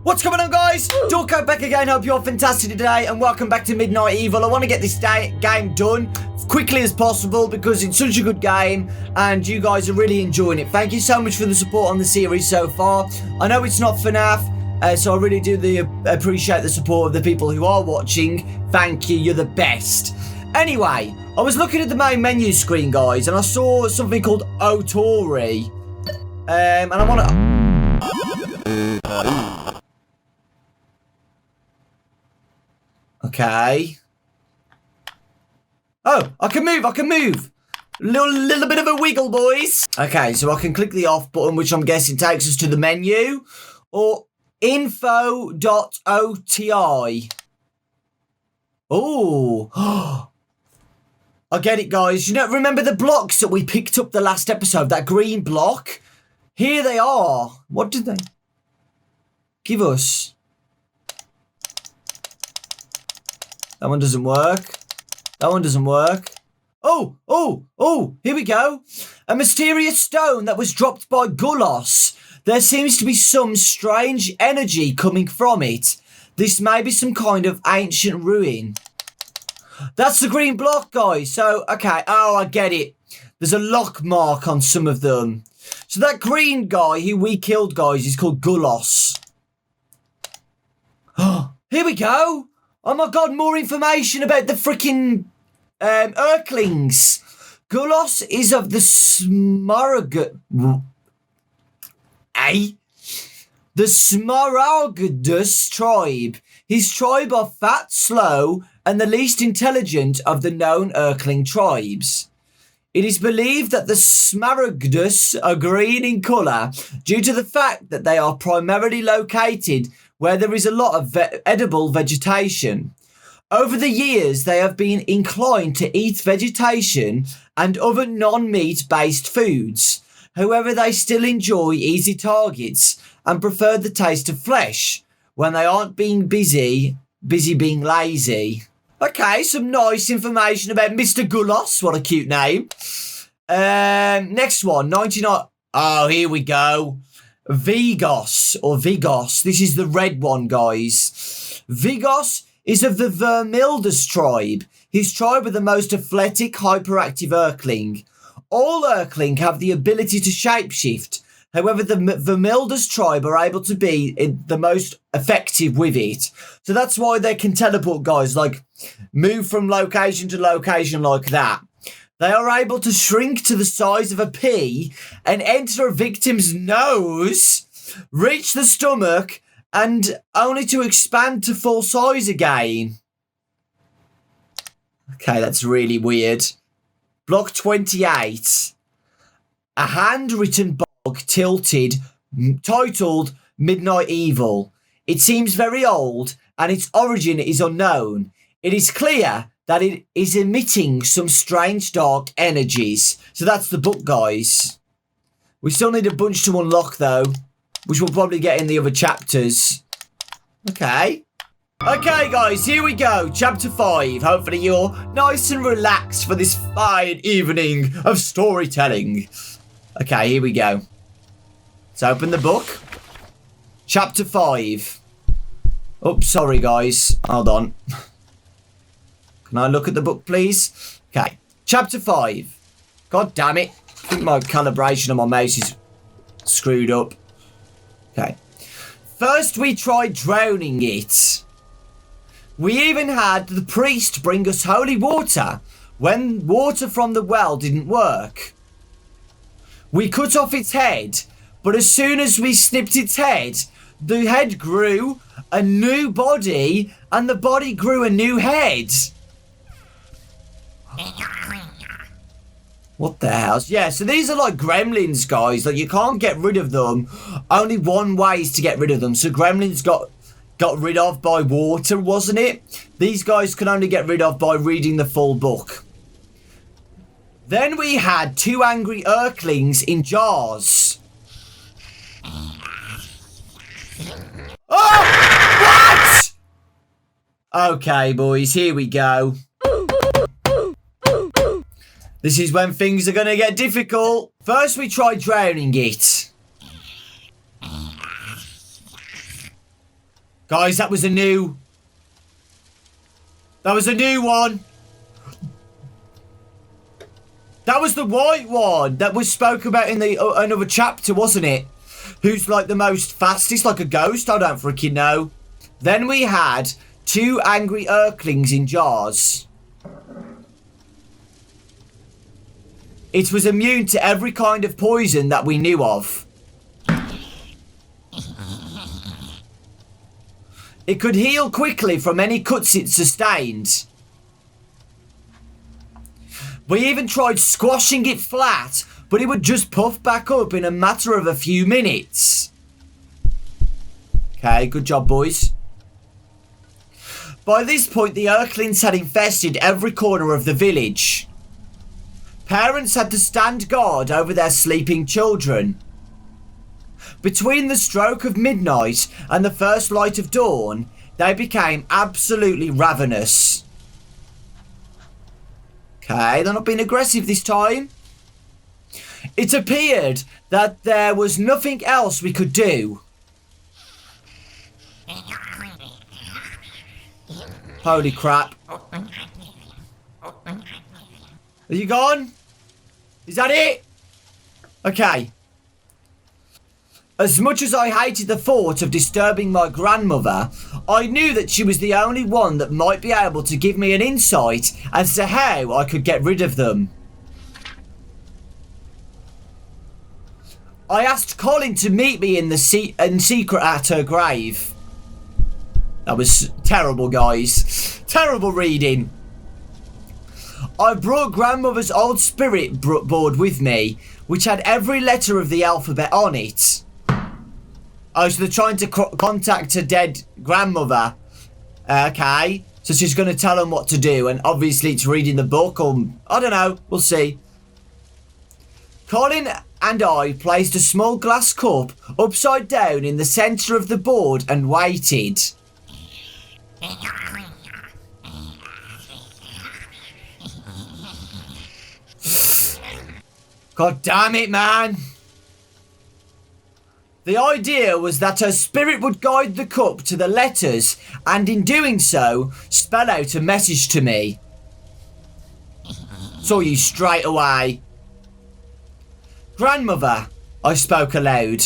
What's going on, guys? Dawko back again. Hope you're fantastic today, and welcome back to Midnight Evil. I want to get this game done as quickly as possible because it's such a good game and you guys are really enjoying it. Thank you so much for the support on the series so far. I know it's not FNAF, so I really do appreciate the support of the people who are watching. Thank you, you're the best. Anyway, I was looking at the main menu screen, guys, and I saw something called Otori. And I want to... Okay. Oh, I can move. Little bit of a wiggle, boys. Okay, so I can click the off button, which I'm guessing takes us to the menu. Or info.oti. Oh. I get it, guys. You know, remember the blocks that we picked up the last episode? That green block? Here they are. What did they give us? That one doesn't work. That one doesn't work. Oh, here we go. A mysterious stone that was dropped by Gulos. There seems to be some strange energy coming from it. This may be some kind of ancient ruin. That's the green block, guys. So, okay. Oh, I get it. There's a lock mark on some of them. So that green guy who we killed, guys, is called Gulos. Here we go. Oh my god, more information about the freaking URKLINGs. Gulos is of the the Smaragdus tribe. His tribe are fat, slow, and the least intelligent of the known URKLING tribes. It is believed that the Smaragdus are green in colour due to the fact that they are primarily located where there is a lot of edible vegetation. Over the years, they have been inclined to eat vegetation and other non-meat based foods. However, they still enjoy easy targets and prefer the taste of flesh when they aren't being busy being lazy. Okay, some nice information about Mr. Gulos. What a cute name. Next one, 99. Oh, here we go. Vigos. This is the red one, guys. Vigos is of the Vermildus tribe. His tribe are the most athletic, hyperactive URKLING. All URKLING have the ability to shapeshift. However, the Vermildus tribe are able to be the most effective with it. So that's why they can teleport, guys, like move from location to location like that. They are able to shrink to the size of a pea and enter a victim's nose, reach the stomach, and only to expand to full size again. Okay, that's really weird. Block 28. A handwritten bog tilted, titled Midnight Evil. It seems very old, and its origin is unknown. It is clear that it is emitting some strange dark energies. So that's the book, guys. We still need a bunch to unlock, though, which we'll probably get in the other chapters. Okay, guys, here we go. Chapter 5. Hopefully you're nice and relaxed for this fine evening of storytelling. Okay, here we go. Let's open the book. Chapter 5. Oops, sorry, guys. Hold on. Can I look at the book, please? Okay. Chapter 5. God damn it. I think my calibration on my mouse is screwed up. Okay. First, we tried drowning it. We even had the priest bring us holy water when water from the well didn't work. We cut off its head, but as soon as we snipped its head, the head grew a new body and the body grew a new head. What the hell? Yeah, so these are like gremlins, guys. Like, you can't get rid of them. Only one way is to get rid of them. So gremlins got rid of by water, wasn't it? These guys can only get rid of by reading the full book. Then we had 2 angry URKLINGs in jars. Oh! What? Okay, boys, here we go. This is when things are going to get difficult. First, we tried drowning it. Guys, that was a new... That was a new one. That was the white one that was spoken about in the another chapter, wasn't it? Who's like the most fastest, like a ghost? I don't freaking know. Then we had 2 angry URKLINGs in jars. It was immune to every kind of poison that we knew of. It could heal quickly from any cuts it sustained. We even tried squashing it flat, but it would just puff back up in a matter of a few minutes. Okay, good job, boys. By this point, the URKLINGs had infested every corner of the village. Parents had to stand guard over their sleeping children. Between the stroke of midnight and the first light of dawn, they became absolutely ravenous. Okay, they're not being aggressive this time. It appeared that there was nothing else we could do. Holy crap. Are you gone? Is that it? Okay. As much as I hated the thought of disturbing my grandmother, I knew that she was the only one that might be able to give me an insight as to how I could get rid of them. I asked Colin to meet me in secret at her grave. That was terrible, guys. Terrible reading. I brought grandmother's old spirit board with me, which had every letter of the alphabet on it. Oh, so they're trying to contact her dead grandmother. Okay. So she's going to tell them what to do. And obviously it's reading the book. Or, I don't know. We'll see. Colin and I placed a small glass cup upside down in the centre of the board and waited. God damn it, man. The idea was that her spirit would guide the cup to the letters and in doing so, spell out a message to me. Saw you straight away. Grandmother, I spoke aloud.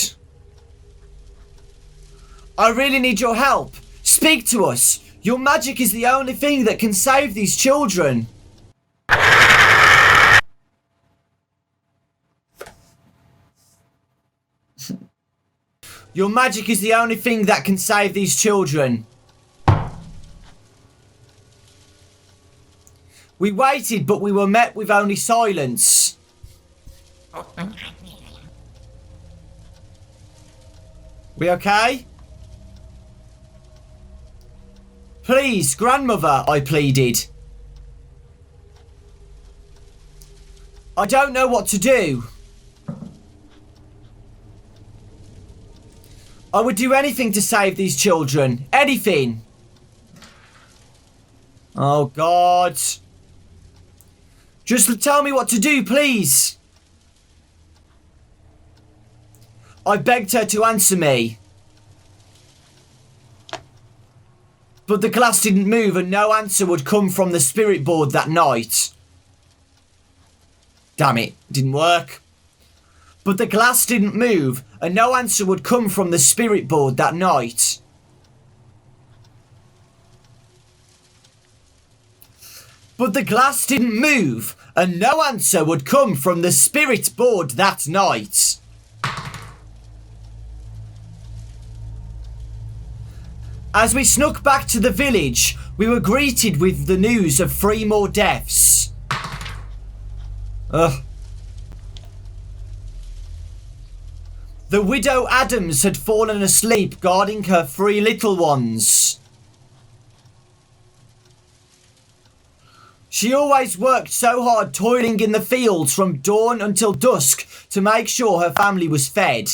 I really need your help. Speak to us. Your magic is the only thing that can save these children. Your magic is the only thing that can save these children. We waited, but we were met with only silence. We okay? Please, grandmother, I pleaded. I don't know what to do. I would do anything to save these children. Anything. Oh, God. Just tell me what to do, please. I begged her to answer me. But the glass didn't move and no answer would come from the spirit board that night. Damn it, didn't work. But the glass didn't move and no answer would come from the spirit board that night. But the glass didn't move and no answer would come from the spirit board that night. As we snuck back to the village, we were greeted with the news of 3 more deaths. Ugh. The widow Adams had fallen asleep guarding her 3 little ones. She always worked so hard toiling in the fields from dawn until dusk to make sure her family was fed.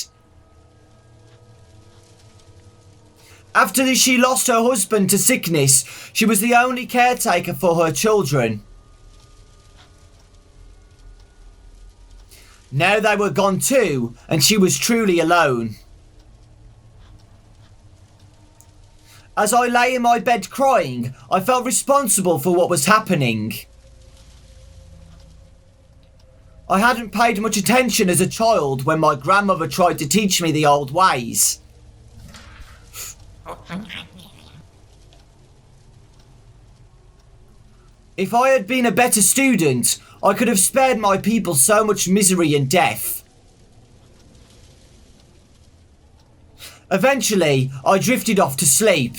After she lost her husband to sickness, she was the only caretaker for her children. Now they were gone too, and she was truly alone. As I lay in my bed crying, I felt responsible for what was happening. I hadn't paid much attention as a child when my grandmother tried to teach me the old ways. If I had been a better student, I could have spared my people so much misery and death. Eventually, I drifted off to sleep.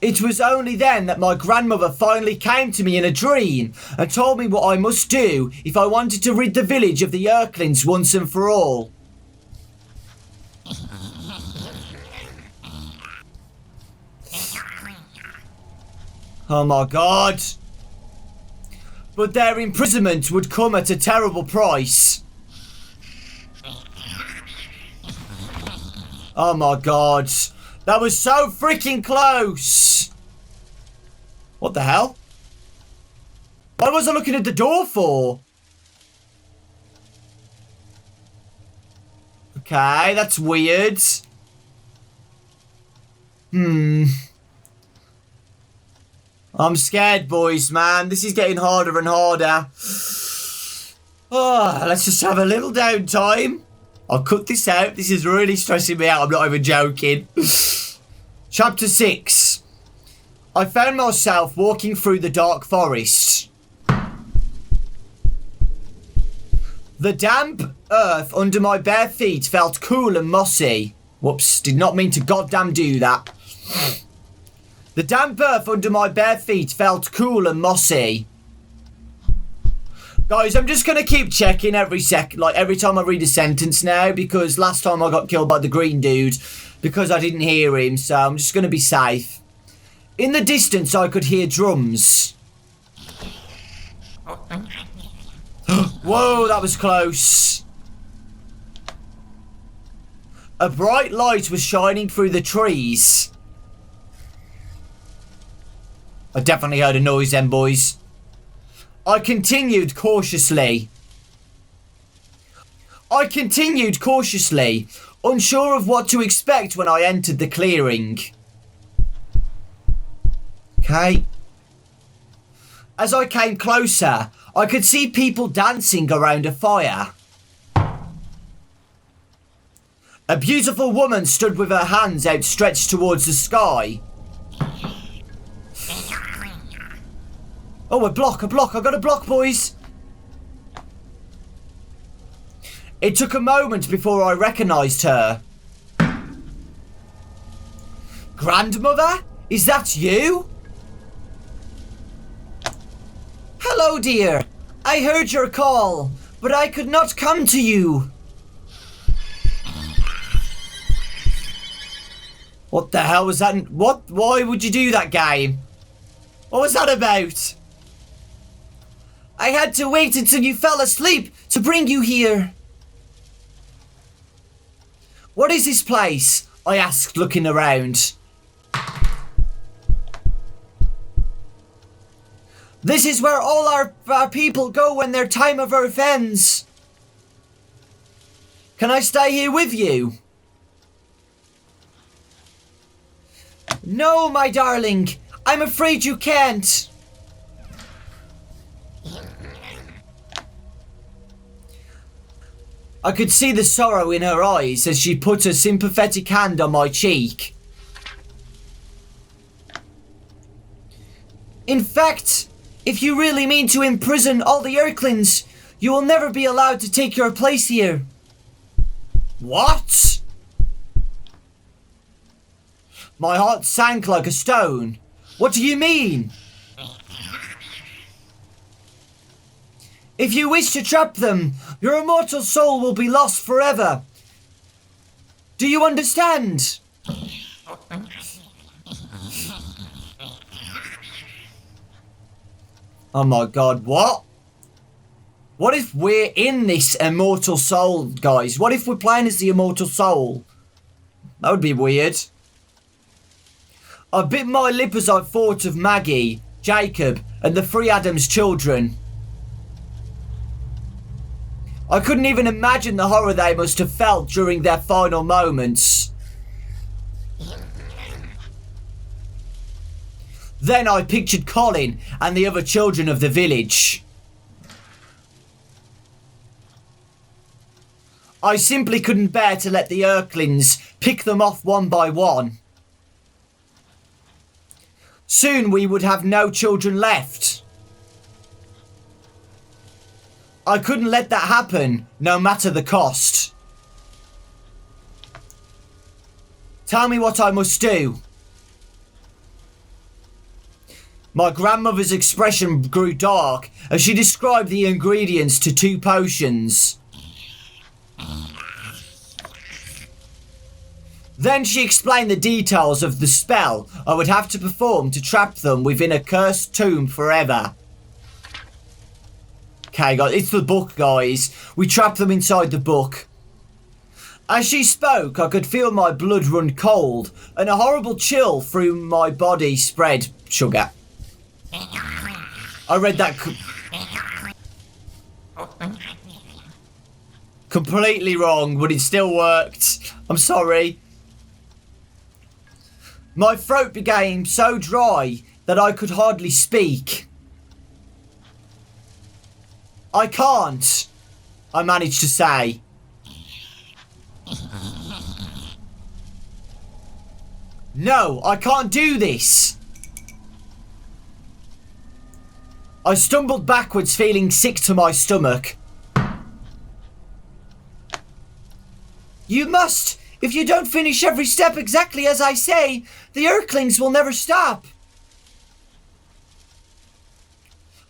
It was only then that my grandmother finally came to me in a dream and told me what I must do if I wanted to rid the village of the URKLINGs once and for all. Oh my god. But their imprisonment would come at a terrible price. Oh my god. That was so freaking close. What the hell? What was I looking at the door for? Okay, that's weird. I'm scared, boys, man. This is getting harder and harder. Oh, let's just have a little downtime. I'll cut this out. This is really stressing me out. I'm not even joking. Chapter 6. I found myself walking through the dark forest. The damp earth under my bare feet felt cool and mossy. Whoops, did not mean to goddamn do that. The damp earth under my bare feet felt cool and mossy. Guys, I'm just going to keep checking every time I read a sentence now, because last time I got killed by the green dude because I didn't hear him, so I'm just going to be safe. In the distance, I could hear drums. Whoa, that was close. A bright light was shining through the trees. I definitely heard a noise then, boys. I continued cautiously, unsure of what to expect when I entered the clearing. Okay. As I came closer, I could see people dancing around a fire. A beautiful woman stood with her hands outstretched towards the sky. Oh, a block. I got a block, boys. It took a moment before I recognised her. Grandmother? Is that you? Hello, dear. I heard your call, but I could not come to you. What the hell was that? What? Why would you do that, game? What was that about? I had to wait until you fell asleep to bring you here. What is this place? I asked, looking around. This is where all our people go when their time of earth ends. Can I stay here with you? No, my darling. I'm afraid you can't. I could see the sorrow in her eyes as she put a sympathetic hand on my cheek. In fact, if you really mean to imprison all the URKLINGs, you will never be allowed to take your place here. What? My heart sank like a stone. What do you mean? If you wish to trap them, your immortal soul will be lost forever. Do you understand? Oh my god, what? What if we're in this immortal soul, guys? What if we're playing as the immortal soul? That would be weird. I bit my lip as I thought of Maggie, Jacob, and the three Adams children. I couldn't even imagine the horror they must have felt during their final moments. Then I pictured Colin and the other children of the village. I simply couldn't bear to let the URKLINGs pick them off one by one. Soon we would have no children left. I couldn't let that happen, no matter the cost. Tell me what I must do. My grandmother's expression grew dark as she described the ingredients to 2 potions. Then she explained the details of the spell I would have to perform to trap them within a cursed tomb forever. Okay, guys, it's the book, guys. We trap them inside the book. As she spoke, I could feel my blood run cold and a horrible chill through my body spread. Sugar. I read that completely wrong, but it still worked. I'm sorry. My throat became so dry that I could hardly speak. I can't, I managed to say. No, I can't do this. I stumbled backwards, feeling sick to my stomach. You must. If you don't finish every step exactly as I say, the URKLINGs will never stop.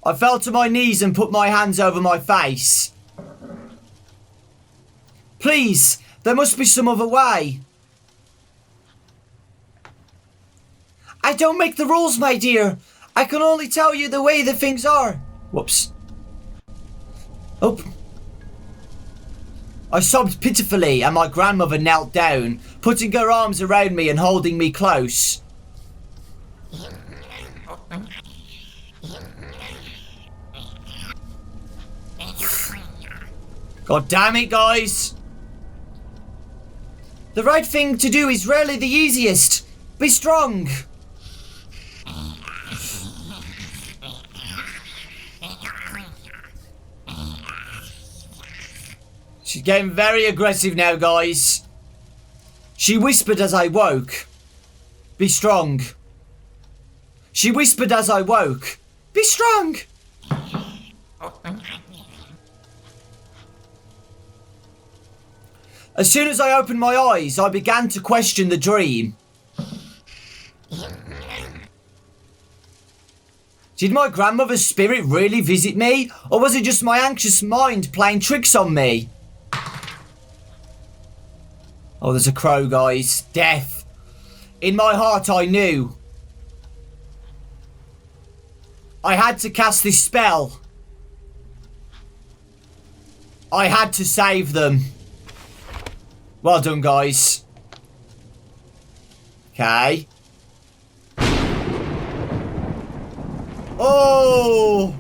I fell to my knees and put my hands over my face. Please, there must be some other way. I don't make the rules, my dear. I can only tell you the way the things are. Whoops. Oh. I sobbed pitifully and my grandmother knelt down, putting her arms around me and holding me close. God damn it, guys. The right thing to do is rarely the easiest. Be strong. She's getting very aggressive now, guys. She whispered as I woke. Be strong. She whispered as I woke. Be strong. As soon as I opened my eyes, I began to question the dream. Did my grandmother's spirit really visit me? Or was it just my anxious mind playing tricks on me? Oh, there's a crow, guys. Death. In my heart, I knew. I had to cast this spell. I had to save them. Well done, guys. Okay. Oh!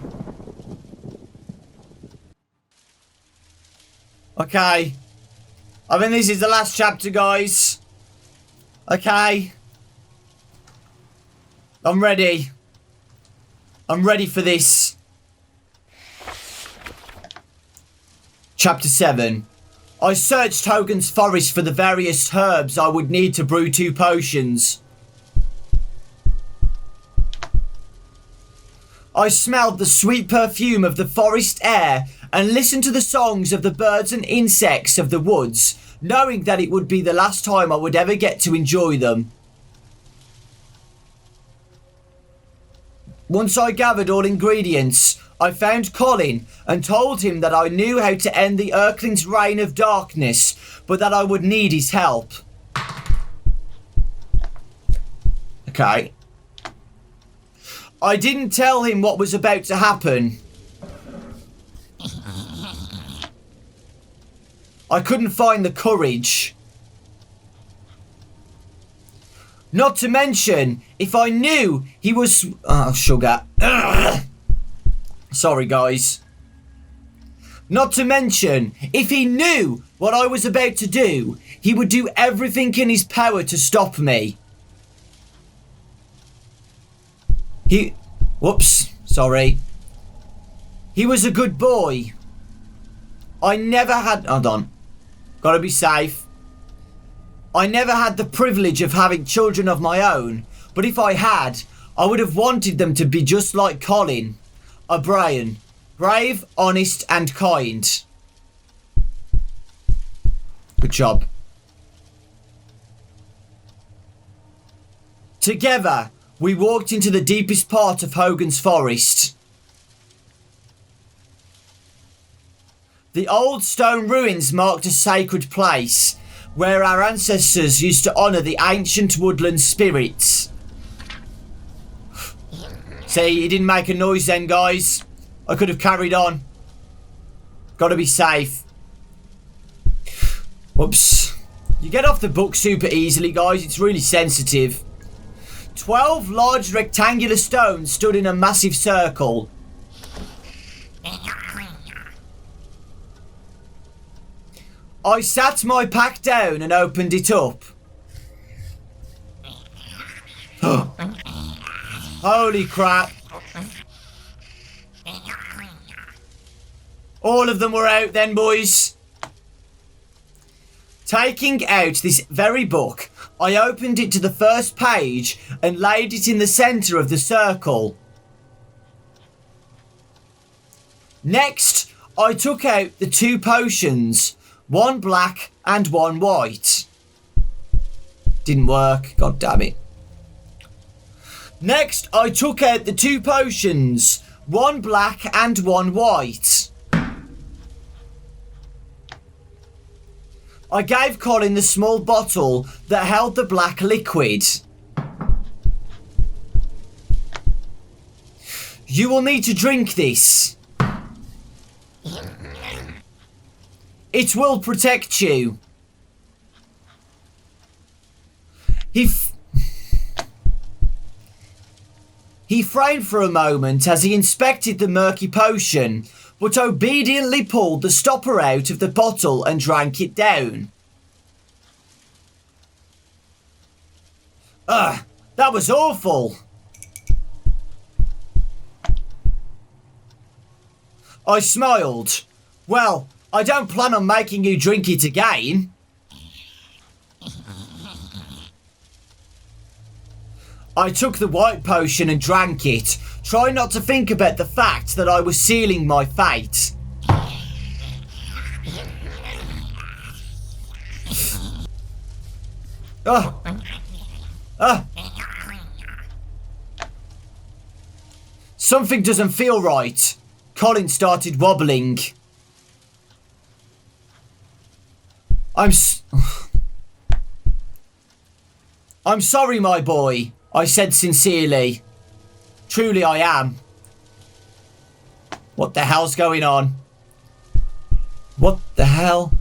Okay. I think this is the last chapter, guys. Okay. I'm ready. I'm ready for this. Chapter 7. I searched Hogan's forest for the various herbs I would need to brew 2 potions. I smelled the sweet perfume of the forest air and listened to the songs of the birds and insects of the woods, knowing that it would be the last time I would ever get to enjoy them. Once I gathered all ingredients, I found Colin and told him that I knew how to end the URKLING's reign of darkness, but that I would need his help. Okay. I didn't tell him what was about to happen. I couldn't find the courage. Not to mention, if I knew he was... Oh, sugar. Ugh. Sorry, guys. Not to mention, if he knew what I was about to do, he would do everything in his power to stop me. Whoops, sorry. He was a good boy. I never had... Hold on. Gotta be safe. I never had the privilege of having children of my own, but if I had, I would have wanted them to be just like Colin. O'Brien. Brave, honest, and kind. Good job. Together, we walked into the deepest part of Hogan's Forest. The old stone ruins marked a sacred place where our ancestors used to honour the ancient woodland spirits. See, he didn't make a noise then, guys. I could have carried on. Gotta be safe. Whoops. You get off the book super easily, guys. It's really sensitive. 12 large rectangular stones stood in a massive circle. I sat my pack down and opened it up. Holy crap. All of them were out then, boys. Taking out this very book, I opened it to the first page and laid it in the centre of the circle. Next, I took out the 2 potions, one black and one white. Didn't work, god damn it. Next, I took out the 2 potions, one black and one white. I gave Colin the small bottle that held the black liquid. You will need to drink this. It will protect you. He frowned for a moment as he inspected the murky potion, but obediently pulled the stopper out of the bottle and drank it down. Ugh, that was awful. I smiled. Well, I don't plan on making you drink it again. I took the white potion and drank it, trying not to think about the fact that I was sealing my fate. Something doesn't feel right. Colin started wobbling. I'm sorry, my boy, I said sincerely. Truly I am. What the hell's going on? What the hell?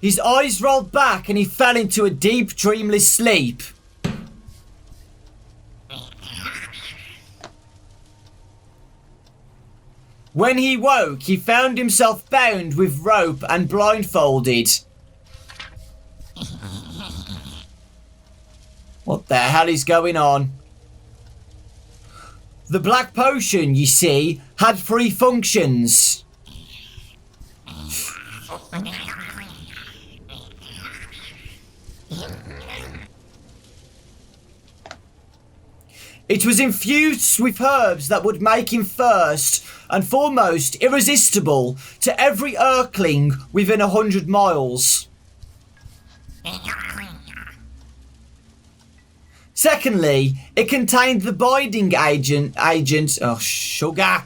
His eyes rolled back and he fell into a deep, dreamless sleep. When he woke, he found himself bound with rope and blindfolded. What the hell is going on? The black potion, you see, had 3 functions. It was infused with herbs that would make him first and foremost irresistible to every URKLING within 100 miles. Secondly, it contained the binding agent. Sugar.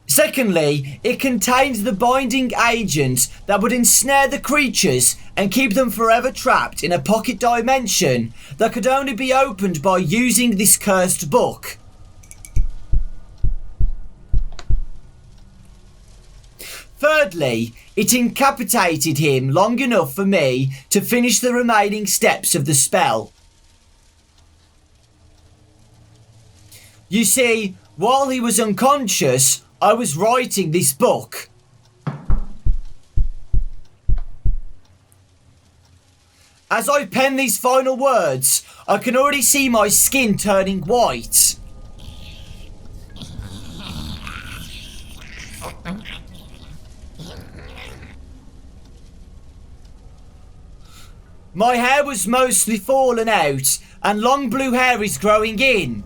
Secondly, it contained the binding agent that would ensnare the creatures and keep them forever trapped in a pocket dimension that could only be opened by using this cursed book. Thirdly, it incapacitated him long enough for me to finish the remaining steps of the spell. You see, while he was unconscious, I was writing this book. As I pen these final words, I can already see my skin turning white. My hair was mostly fallen out, and long blue hair is growing in.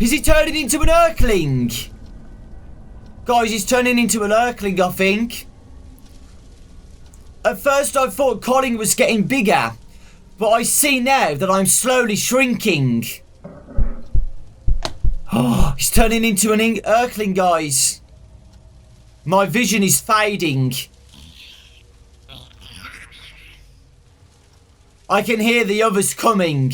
Is he turning into an URKLING? Guys, he's turning into an URKLING, I think. At first I thought Colin was getting bigger, but I see now that I'm slowly shrinking. He's turning into an URKLING, guys. My vision is fading. I can hear the others coming.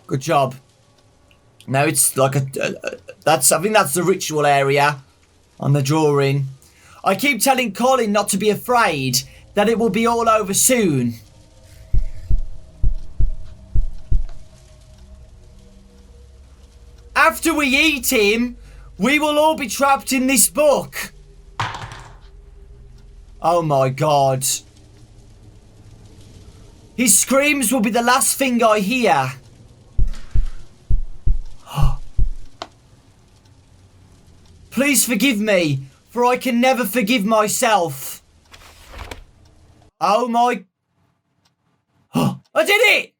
Good job. Now it's like I think that's the ritual area on the drawing. I keep telling Colin not to be afraid, that it will be all over soon. After we eat him, we will all be trapped in this book. Oh my God. His screams will be the last thing I hear. Please forgive me, for I can never forgive myself. Oh my... I did it!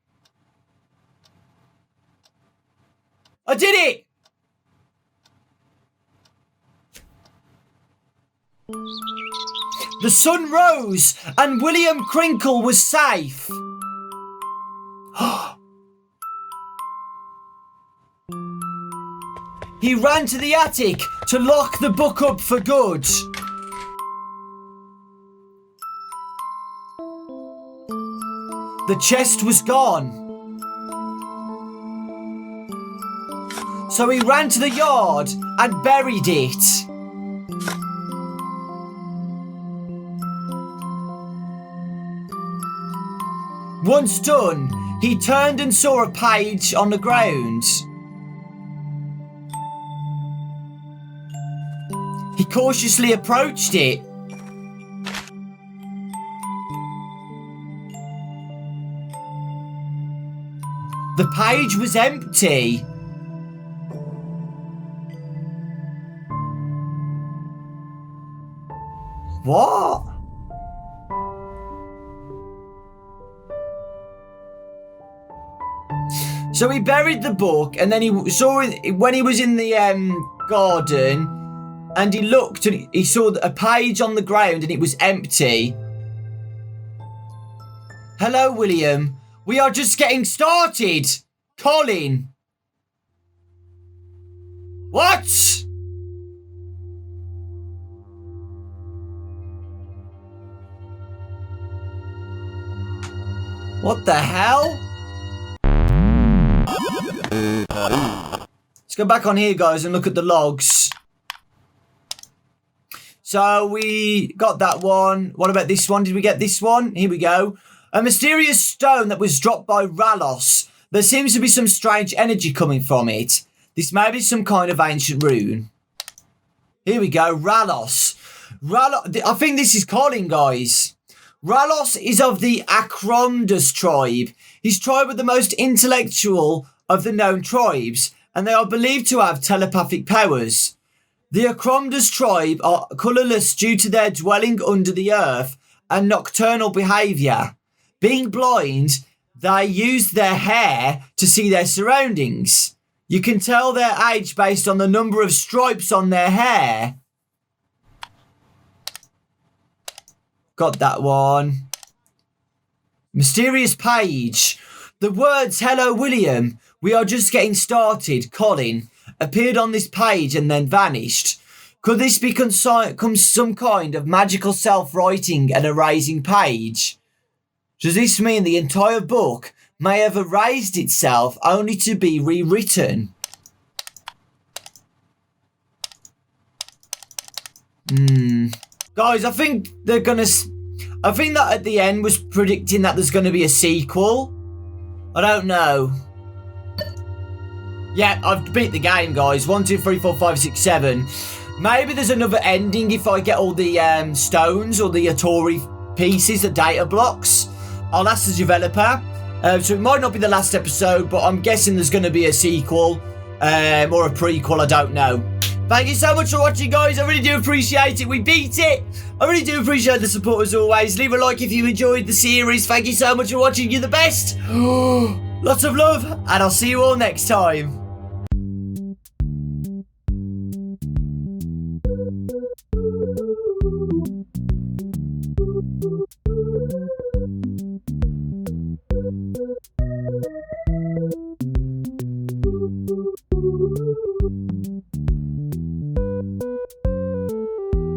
I did it! The sun rose and William Crinkle was safe. He ran to the attic to lock the book up for good. The chest was gone. So he ran to the yard and buried it. Once done, he turned and saw a page on the ground. He cautiously approached it. The page was empty. What? So he buried the book, and then he saw it when he was in the garden, and he looked and he saw a page on the ground and it was empty. Hello, William. We are just getting started. Colin. What? What the hell? Let's go back on here, guys, and look at the logs. So we got that one. What about this one? Did we get this one? Here we go. A mysterious stone that was dropped by Ralos. There seems to be some strange energy coming from it. This may be some kind of ancient rune. Here we go. Ralos. I think this is Colin, guys. Ralos is of the Akromdus tribe. His tribe are the most intellectual of the known tribes, and they are believed to have telepathic powers. The Akromdus tribe are colourless due to their dwelling under the earth and nocturnal behaviour. Being blind, they use their hair to see their surroundings. You can tell their age based on the number of stripes on their hair. Got that one. Mysterious page. The words, "Hello, William. We are just getting started, Colin," appeared on this page and then vanished. Could this be some kind of magical self-writing and erasing page? Does this mean the entire book may have erased itself only to be rewritten? Guys, I think I think that at the end was predicting that there's gonna be a sequel. I don't know. Yeah, I've beat the game, guys. 1, 2, 3, 4, 5, 6, 7. Maybe there's another ending if I get all the stones or the Atori pieces, the data blocks. I'll ask the developer. So it might not be the last episode, but I'm guessing there's going to be a sequel or a prequel. I don't know. Thank you so much for watching, guys. I really do appreciate it. We beat it. I really do appreciate the support as always. Leave a like if you enjoyed the series. Thank you so much for watching. You're the best. Lots of love, and I'll see you all next time.